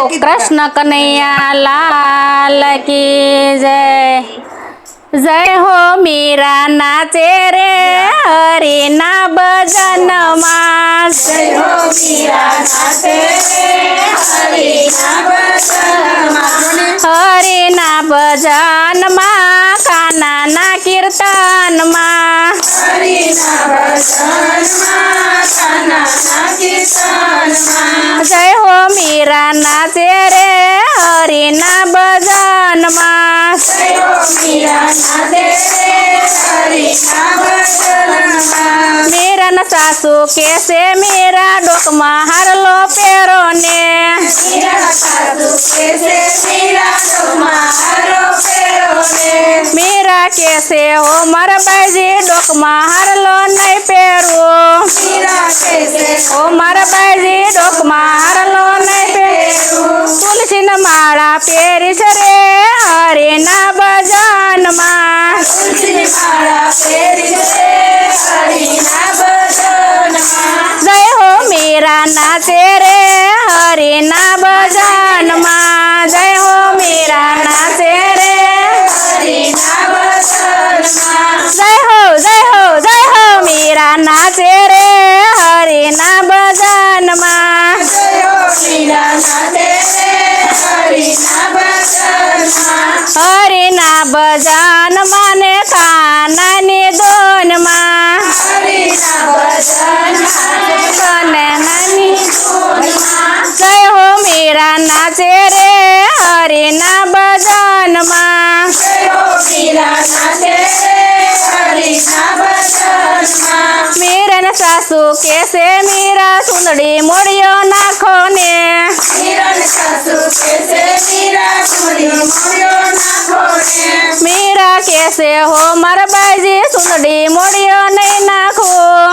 कृष्ण कन्हैया लाल की जय। जय हो मीरा नाचे रे हरि ना भजन मां। जय हो मीरा नाचे रे हरि ना भजन मां। हरि ना भजन मां काना ना कीर्तन मां। हरि ना भजन मां कान्हा ना कीर्तन मां। जय हो मीरा नाचे रे हरि ना भजन मां। जय हो मीरा नाचे रे हरि ना भजन मां। मीरा न सासू कैसे मीरा डोकमा हरलो पेरो ने। मीरा सासू कैसे मीरा डोकमा हरो पेरो ने। मीरा कैसे हो मर बैजी डोकमा हरलो नहीं पेरू। मीरा कैसे हो मर बैजी डोकमा हरलो नहीं पेरू। तुलसी न माला पेरिस रे हरि ना भजन मां। तुलसी माला पेरिस रे हरि ना भजन मां। जय हो मीरा नाचे रे हरि ना भजन मां। जय हो मीरा नाचे रे हरि ना भजन मां। जय हो मीरा नाचे रे हरि ना भजन मां। जय हो मीरा नाचे रे हरि ना भजन मां। हरि ना भजन माने कानानी दोन मां। हरि ना भजन माने कानानी धून मां। जय हो मीरा नाचे रे हरि ना भजन मां। जय हो मीरा नाचे रे हरि ना भजन मां। मीरा न सासू कैसे मीरा सुंदड़ी मोड़ियो नाखो ने। मीरा सासू कैसे मीरा चूड़ी मोड़ियो नाखो ने। मीरा कैसे हो मर बाजी सुंदड़ी मोड़ियो नहीं नाखो।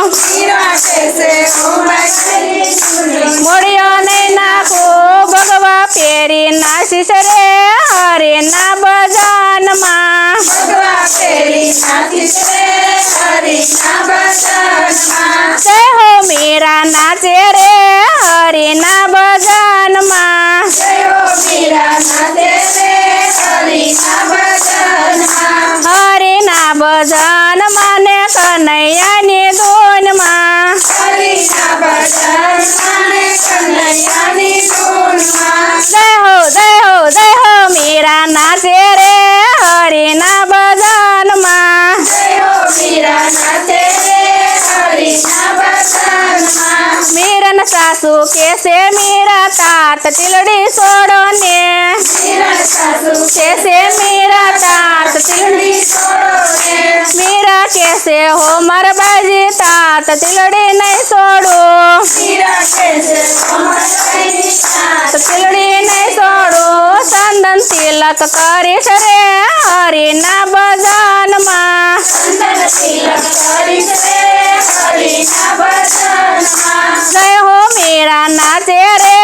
मीरा कैसे हो बैठी चूड़ी मोड़ियो नहीं नाखो भगवा पेरी नाशिस रे हरि ना भजन मां। भगवा तेरी नाचिस रे हरि ना भजन मां। जय हो मीरा नाचे रे हरि ना भजन मां। जय हो मीरा नाचे रे हरि ना भजन मां। हरि ना भजन माने कन्हैया नी दोन मां। हरि ना भजन माने कन्हैया नी धून मां। जय हो मीरा नाचे रे हरि ना भजन मां। जय हो मीरा नाचे रे हरि ना भजन मां। मीरा न सासू कैसे मीरा तात तिलड़ी सोड़ो ने। मीरा सासू कैसे मीरा तात तिलड़ी छोड़ो ने। मीरा कैसे हो मर बाजी तात तिलड़ी नहीं सोड़ो। मीरा कैसे उमर गई तात तिलड़ी नहीं सोड़ो चंदन तिलक करिस रे हरि ना भजन मां। चंदन तिलक करिस रे हरि ना भजन मां। जय हो मीरा नाचे रे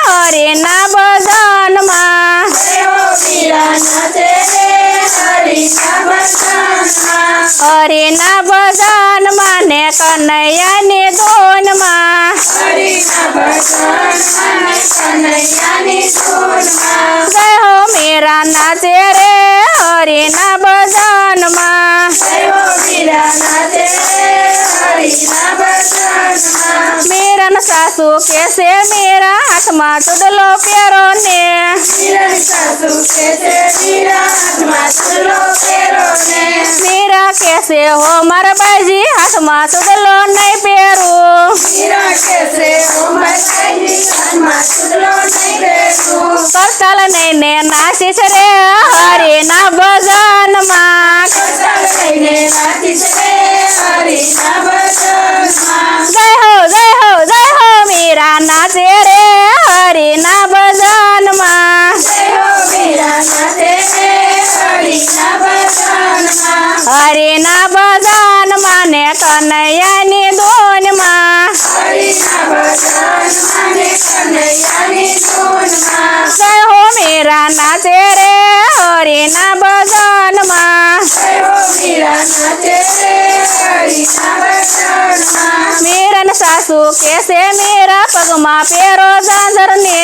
हरि ना भजन मां। जय हो मीरा नाचे रे हरि ना भजन मां। हरि ना भजन माने कन्हैया नी दोन मां। हरि ना भजन माने कन्हैया नी धून मां। जय हो मीरा नाचे रे हरि ना भजन मां। जय हो मीरा नाचे रे हरि ना भजन मां। मीरा न सासू कैसे मीरा हाथ में चुदलो पेरो ने। मीरा सासू कैसे मीरा हाथ में चुदलो पेरो ने। मीरा कैसे हो मर बाजी हाथ में चुदलो नहीं पेरू। मीरा कैसे उमर गई हाथ में चुदलो नहीं पेरू। करतल नहीं ने नाशिस रे हरि ना भजन मां। करतल नहीं नाचिस रे हरि ना भजन मां। जय हो मीरा नाचे रे हरि ना भजन मां। जय हो मीरा नाचे रे हरि ना भजन मां। हरि ना भजन माने कन्हैया नी दोन मां। हरि ना भजन माने कन्हैया नी धून मां। जय हो मीरा नाचे रे हरि ना भजन मां। जय हो मीरा नाचे रे हरि ना भजन मां। मीरा न सासू કેસે મીરા પગમાં પહેરો ઝાંઝરને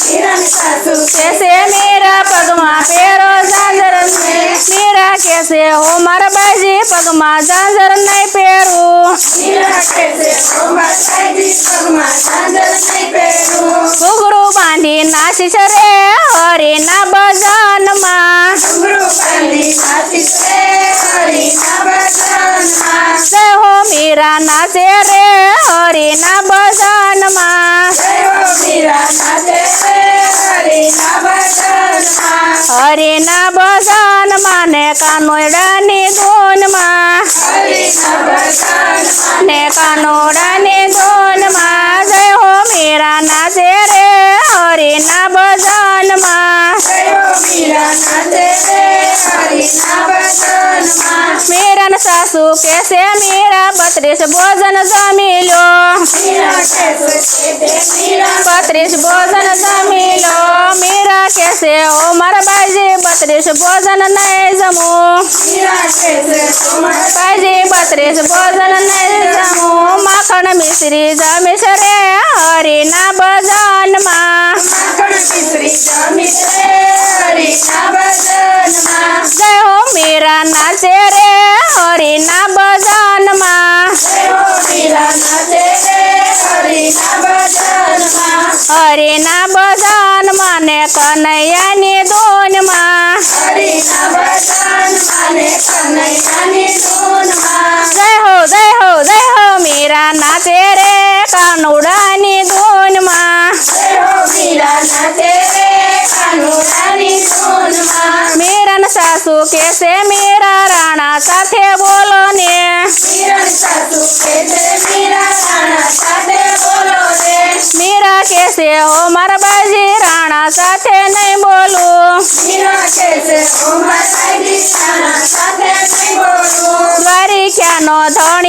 મીરાની સાસુ કેસે મીરા પગમાં પહેરો ઝાંઝરને મીરા કેસે હો મારા બાજી પગમાં ઝાંઝર નહીં પહેરું મીરા કહેશે ઓ માતાજી પગમાં ઝાંઝર નહીં પહેરું ઘૂઘરું બાંધી નાચીશ રે હરિના ભજનમાં ઘૂંઘરું બાંધી નાચીશ રે હરિના ભજનમાં જય હો મીરા નાચે રે હરિના ભજનમાં જય હો મીરા નાચે રે હરિના ભજનમાં હરિના ભજનમાં ને કાનોડાની ધૂનમાં હરિના ભજનમાં ને કાનોડાની ધૂનમાં જય હો મીરા નાચે રે હરિના ભજનમાં જય હો મીરા નાચે રે હરિના ભજનમાં મીરાના સાસુ કેસે મીરા 32 ભોજન જમી લો મીરા કહેશે કે મીરા 32 ભોજન જમી લો મીરા કેસે ઓ મારા બાજી 32 ભોજન નહીં જમું મીરા કહેશે ઓ બાજી 32 ભોજન નહીં જમું માખણ મિશ્રી જમીશ રે હરિના ભજનમાં માખણ મિશ્રી જમીશ રે હરિના ભજનમાં જય હો મીરા નાચે રે હરિના ભજનમાં જય હો મીરા નાચે રે હરિના ભજનમાં હરિના ભજનમાં ને કનૈયાની ધૂનમાં હરિના ભજનમાં ને કનૈયાની ધૂનમાં જય હો મીરા નાચે રે કાનુડાની ધૂનમાં જય હો મીરા નાચે રે કાનુડાની ધૂનમાં મીરાના સાસુ કેસે મીરા રાણા સાથે બોલો ને મીરાની સાસુ કહેશે મીરા રાણા સાથે બોલો રે મીરા કેસે હો મારા બાજી રાણા સાથે નહીં બોલું મીરા કહેશે ઓ માતાજી રાણા સાથે નહીં બોલું દ્વારિકાનો ધણી